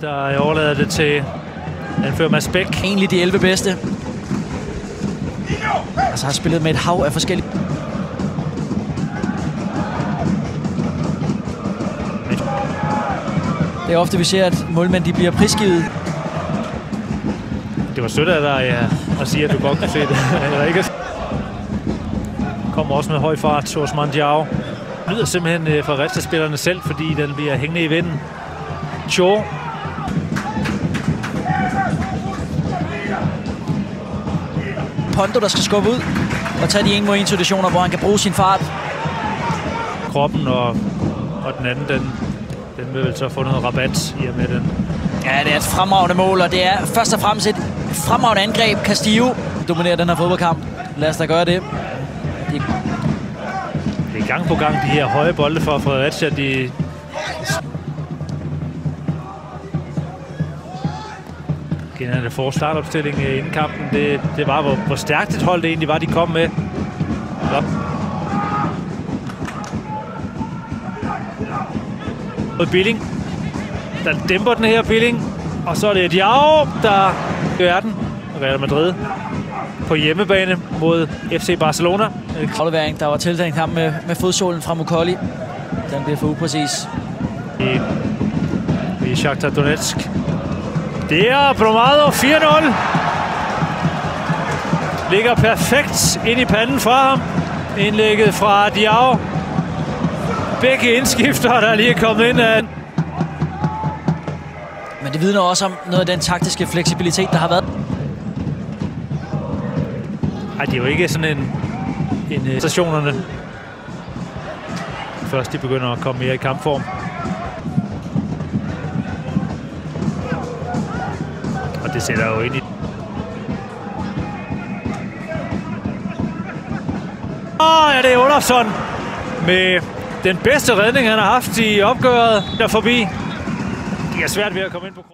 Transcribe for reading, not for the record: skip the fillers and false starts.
der overlader det til anfører Mads Bæk. Egentlig de 11 bedste. Altså har spillet med et hav af forskellige. Det er ofte, vi ser, at målmænd de bliver prisgivet. Det var sødt af dig at sige, at du godt kunne se det. Eller ikke? Kommer også med høj fart, Ousmane Diao. Lyder simpelthen fra Fredericia-spillerne selv, fordi den bliver hængende i vinden. Cho. Pondo, der skal skubbe ud og tage de 1-mod-1 situationer, hvor han kan bruge sin fart. Kroppen og den anden, den vil vel så få noget rabat i og med den. Ja, det er et fremragende mål, og det er først og fremmest et fremragende angreb. Castillo dominerer den her fodboldkamp. Lad os da gøre det. Det er gang på gang, de her høje bolde for Fredericia. Det får startopstilling inden kampen. Det var, hvor stærkt et hold det egentlig var, de kom med. Og Billing, der dæmper den her Billing. Og så er det Diao, der gør den. Real Madrid på hjemmebane mod FC Barcelona. Aflevering, der var tiltænkt ham med fodsålen fra Mukolli. Den bliver for upræcis. I Shakhtar Donetsk. Det er Bromado 4-0. Ligger perfekt ind i panden fra ham. Indlægget fra Diao. Begge indskifter, der lige er kommet ind af. Men det vidner også om noget af den taktiske fleksibilitet, der har været. Ej, det er jo ikke sådan en stationerne. Først de begynder at komme mere i kampform. Og det sætter jo ind i. Ja, det er Olofsson med den bedste redning, han har haft i opgøret der forbi. Det er svært ved at komme ind på.